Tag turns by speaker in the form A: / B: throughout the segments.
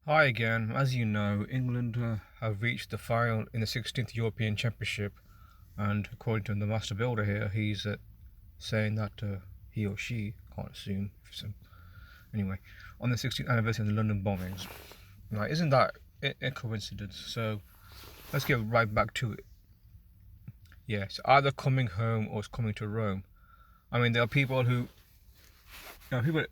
A: Hi again. As you know, England have reached the final in the 16th European Championship, and according to the master builder here, he's saying that he or she, can't assume. Anyway, on the 16th anniversary of the London bombings. Right, isn't that a coincidence? So let's get right back to it. Yes, either coming home or it's coming to Rome. I mean, there are people who, people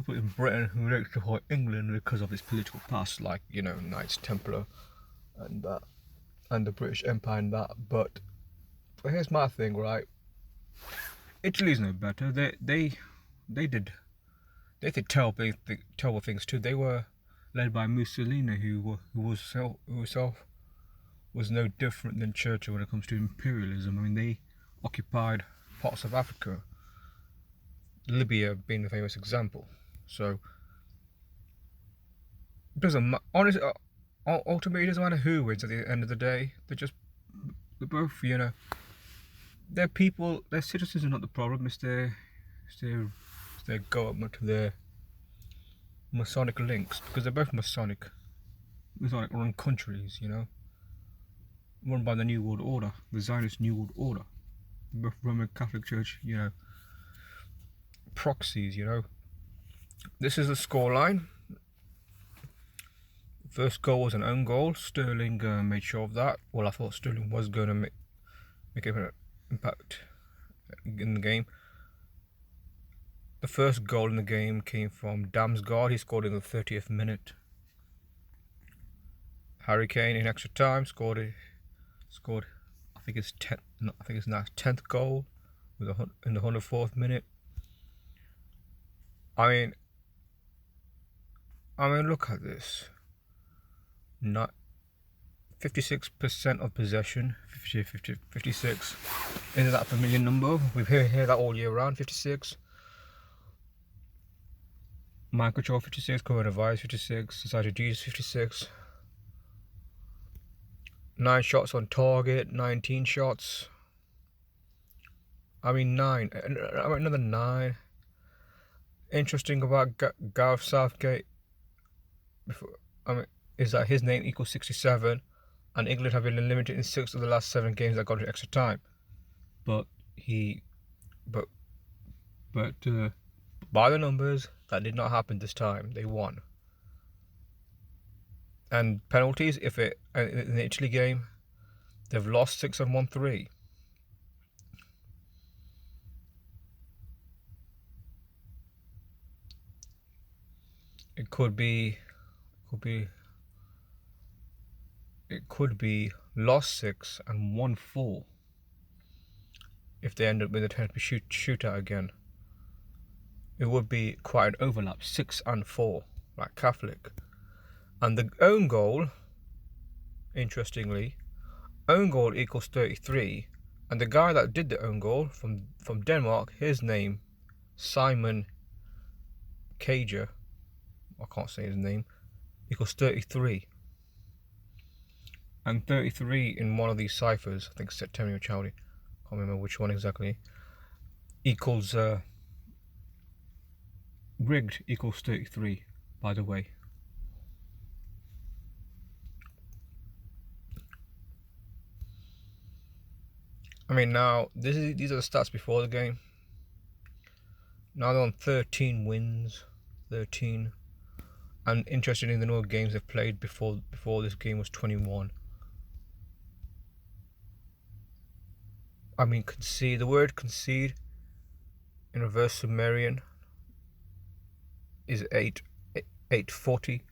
A: in Britain who don't support England because of its political past, like Knights Templar and that, and the British Empire and that. But here's my thing, right? Italy's no better. They did terrible things too. They were led by Mussolini, who himself was no different than Churchill when it comes to imperialism. I mean, they occupied parts of Africa, Libya being the famous example. So it doesn't honestly. Ultimately, it doesn't matter who wins at the end of the day. They're both, their people, their citizens are not the problem. It's their government, their Masonic links, because they're both Masonic run countries, run by the New World Order, the Zionist New World Order, both Roman Catholic Church, proxies, This is the scoreline. First goal was an own goal. Sterling made sure of that. Well, I thought Sterling was going to make an impact in the game. The first goal in the game came from Damsgaard. He scored in the 30th minute. Harry Kane in extra time scored. I think it's 10. No, I think it's now 10th goal in the 104th minute. I mean, look at this. Not 56% of possession. 56. Isn't that a familiar number? We've heard that all year round. 56. Mind control 56. Coronavirus 56. Society Jesus 56. 9 shots on target. 19 shots. I mean 9. Another 9. Interesting about Gareth Southgate is that his name equals 67, and England have been eliminated in 6 of the last 7 games that got to extra time. But by the numbers, that did not happen this time. They won. And penalties, in the Italy game, they've lost 6 and won 3. It could be lost 6 and won 4 if they end up with a penalty shootout again. It would be quite an overlap, 6 and 4, like Catholic. And the own goal, interestingly, own goal equals 33, and the guy that did the own goal from Denmark, his name, Simon Kager, I can't say his name, equals 33. And 33 in one of these ciphers, I think September or Chowdy, can't remember which one exactly, equals rigged equals 33, by the way. I mean, now these are the stats before the game. Now they're on 13 wins, 13. And interestingly, the number of games they've played before this game was 21. I mean, concede. The word concede in reverse Sumerian is 840.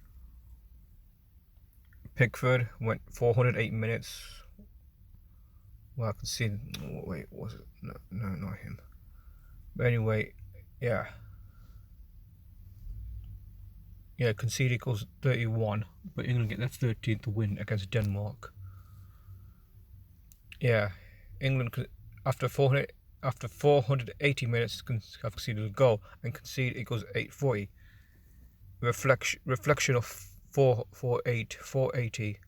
A: Pickford went 408 minutes. Well, I concede. Wait, was it? No, not him. But anyway, yeah. Yeah, concede equals 31, but England get their 13th win against Denmark. Yeah, England after 480 minutes have conceded a goal, and concede equals 840. Reflection of 480.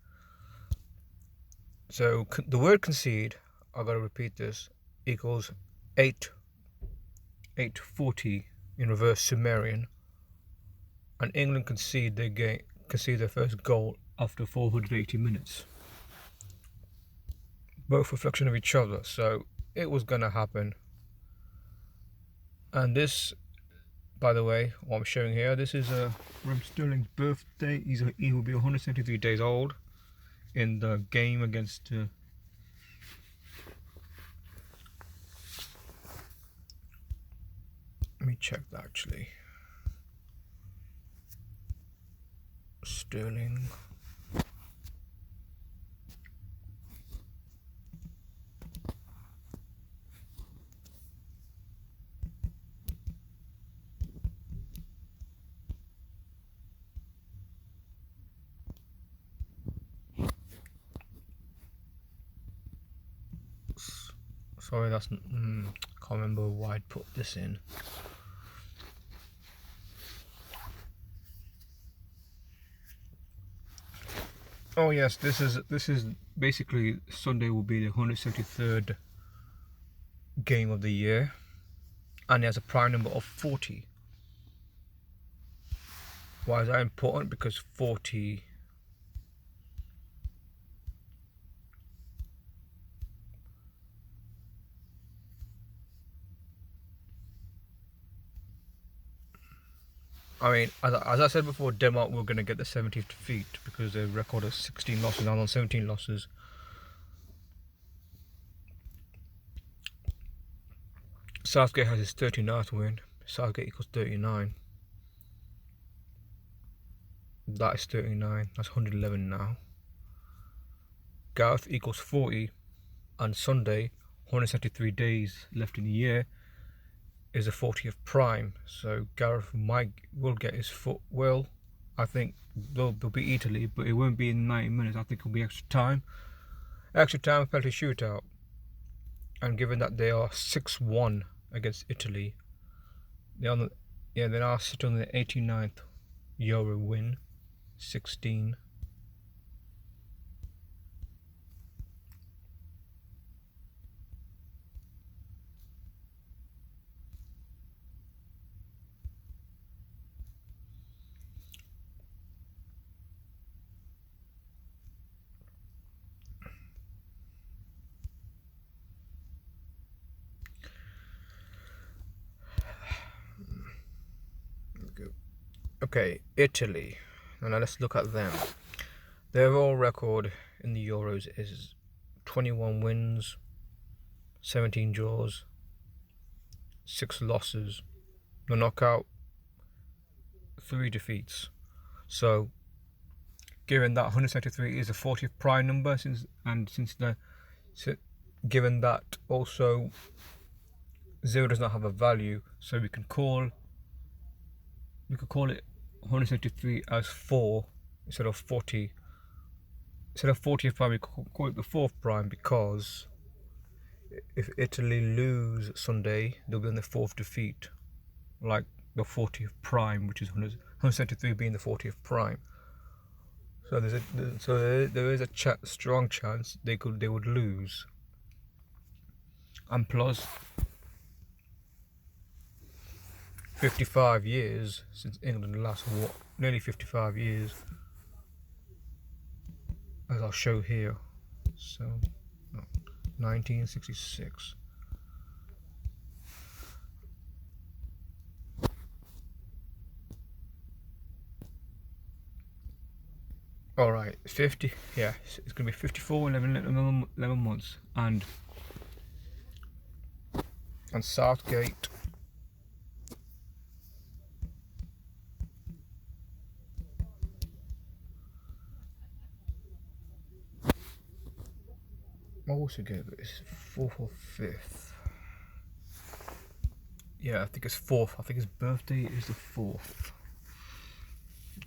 A: So the word concede, I gotta repeat this, equals 840 in reverse Sumerian. And England conceded concede their first goal after 480 minutes. Both reflection of each other, so it was gonna happen. And this, by the way, what I'm showing here, this is Raheem Sterling's birthday. He will be 173 days old in the game against. Let me check that actually. Sterling. Sorry, that's can't remember why I'd put this in. Oh yes, this is basically Sunday will be the 173rd game of the year, and it has a prime number of 40. Why is that important? Because 40. I mean, as I said before, Denmark were going to get the 70th defeat because their record of 16 losses, now on 17 losses. Southgate has his 39th win. Southgate equals 39. That is 39. That's 111 now. Gareth equals 40. And Sunday, 173 days left in the year, is the 40th prime. So Gareth will get his foot. Well, I think they'll beat Italy, but it won't be in 90 minutes. I think it'll be extra time. Extra time, penalty shootout. And given that they are 6-1 against Italy, they're now sitting on the 89th Euro win, 16. Okay, Italy. Now let's look at them. Their overall record in the Euros is 21 wins, 17 draws, 6 losses. The knockout, 3 defeats. So, given that 173 is a 40th prime number, given that also 0 does not have a value, so we could call it 173 as 4 instead of 40. Instead of 40th prime, we could call it the 4th prime, because if Italy lose Sunday, they'll be on their 4th defeat, like the 40th prime, which is 173 being the 40th prime. So there is a strong chance they would lose. And plus, 55 years since England last won, nearly 55 years, as I'll show here. So, no, 1966. Alright, 50, yeah, it's going to be 54 in 11 months, and Southgate what was it gave it? It's 4th or 5th. Yeah, I think it's 4th. I think his birthday is the 4th.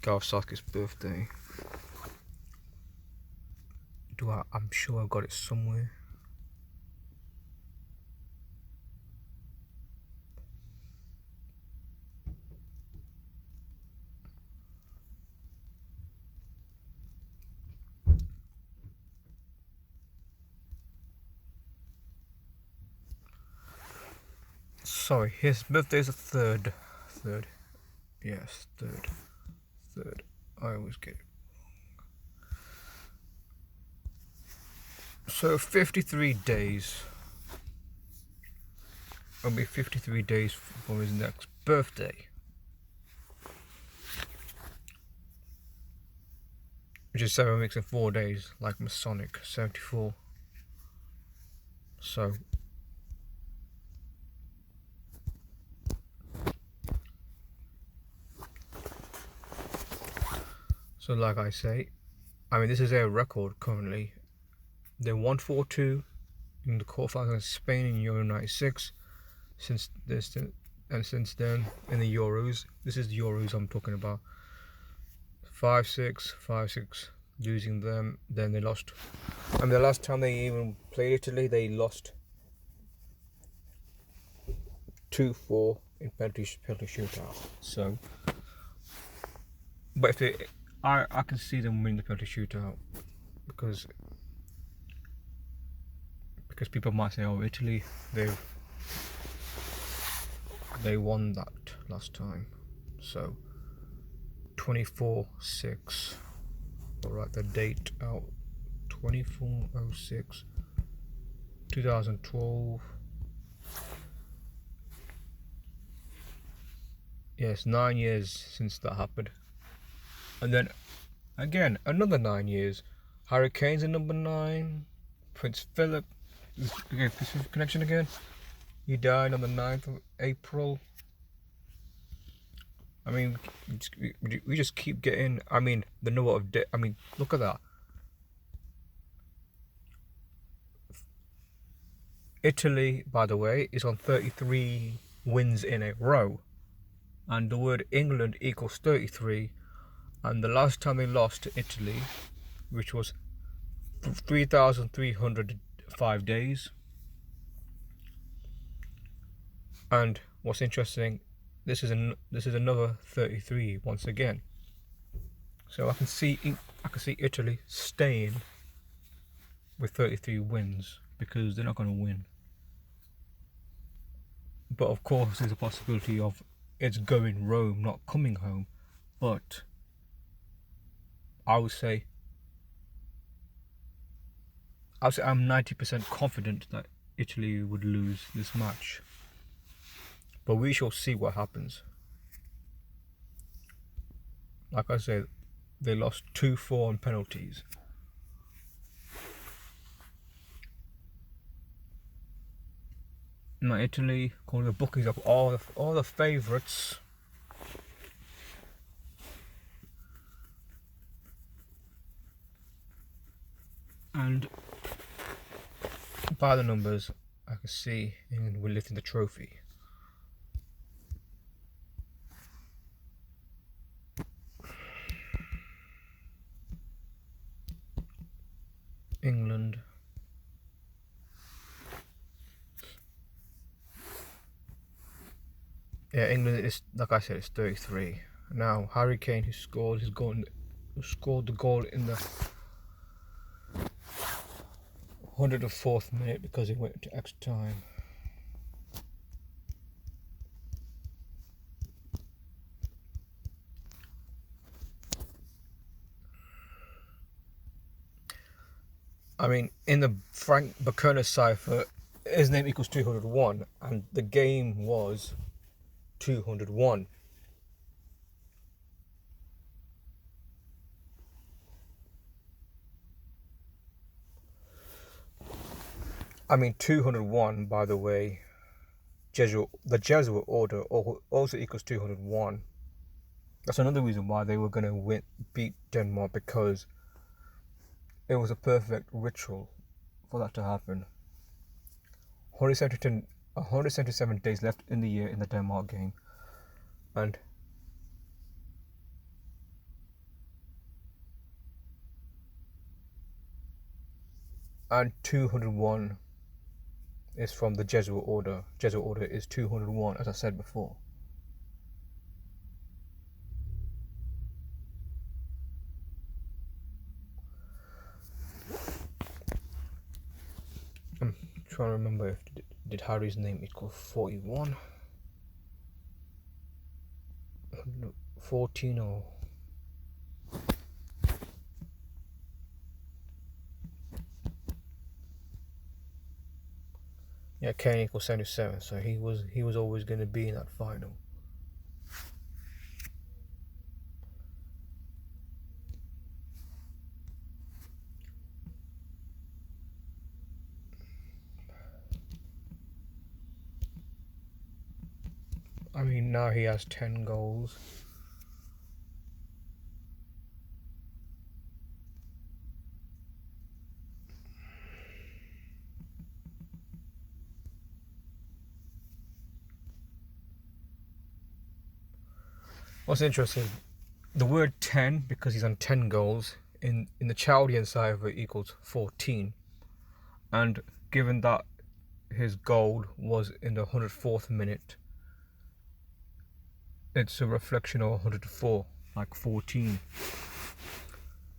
A: Gareth Southgate's birthday. I'm sure I've got it somewhere. Sorry, his birthday is the 3rd. Yes, 3rd. I always get it. So 53 days. It'll be 53 days for his next birthday. Which is 7 weeks and 4 days, like Masonic 74. So like I say, I mean, this is their record currently. They're 1-4-2 in the quarterfinals against Spain in Euro 96. Since this and since then in the Euros, this is the Euros I'm talking about. 5-6, 5-6, losing them. Then they lost. And the last time they even played Italy, they lost 2-4 in penalty shootout. So, but if they, I can see them winning the penalty shootout because people might say, oh, Italy, they won that last time. So 24-6. I'll write the date out. 24-06 2012. Yes, 9 years since that happened. And then again, another 9 years. Harry Kane's in number 9. Prince Philip, again, Pacific Connection again. He died on the 9th of April. I mean, we just keep getting, I mean, the number of death. I mean, look at that. Italy, by the way, is on 33 wins in a row. And the word England equals 33. And the last time they lost to Italy, which was 3,305 days. And what's interesting, this is another 33 once again. So I can see Italy staying with 33 wins because they're not going to win. But of course, there's a possibility of it's going Rome, not coming home. But I would say I'm 90% confident that Italy would lose this match. But we shall see what happens. Like I said, they lost 2-4 on penalties. Now Italy, calling the bookies up all the favourites. And by the numbers, I can see England will lifting the trophy. England. Yeah, England is, like I said, it's 33. Now Harry Kane, who scored the goal in the 104th minute because he went to extra time. I mean, in the Frank Bakuna cipher, his name equals 201, and the game was 201. I mean, 201, by the way, the Jesuit order also equals 201. That's another reason why they were going to beat Denmark, because it was a perfect ritual for that to happen. 177 days left in the year in the Denmark game. And 201 is from the Jesuit order. Jesuit order is 201, as I said before. I'm trying to remember if did Harry's name equal 41, 14, or Yeah, Kane equals 77, so he was always going to be in that final. I mean, now he has 10 goals. What's interesting, the word 10, because he's on 10 goals, in the Chaldean cipher equals 14. And given that his goal was in the 104th minute, it's a reflection of 104, like 14.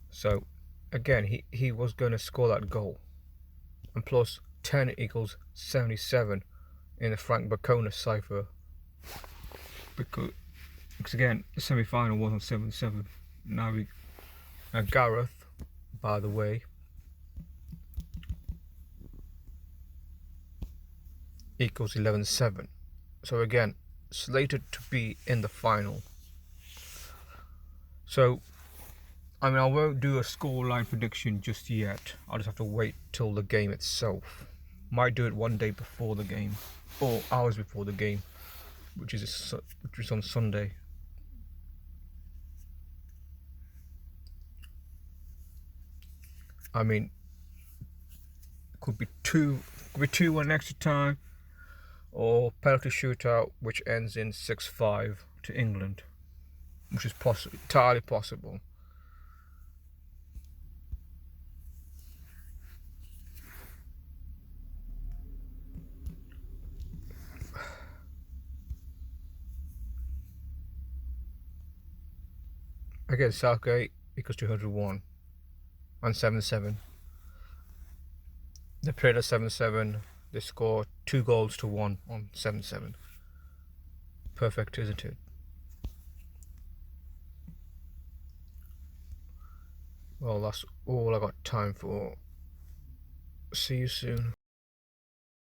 A: So again, he was going to score that goal. And plus 10 equals 77 in the Frank Bacona cipher. Because again, the semi-final was on 7-7. Now Gareth, by the way, equals 11-7. So again, slated to be in the final. So, I mean, I won't do a scoreline prediction just yet. I'll just have to wait till the game itself. Might do it one day before the game, or hours before the game, which is on Sunday. I mean, could be 2-1 extra time, or penalty shootout, which ends in 6-5 to England, which is entirely possible. Again, Southgate equals 201 on 7-7. They played at 7-7. They scored 2 goals to 1 on 7-7. Perfect, isn't it? Well, that's all I got time for. See you soon.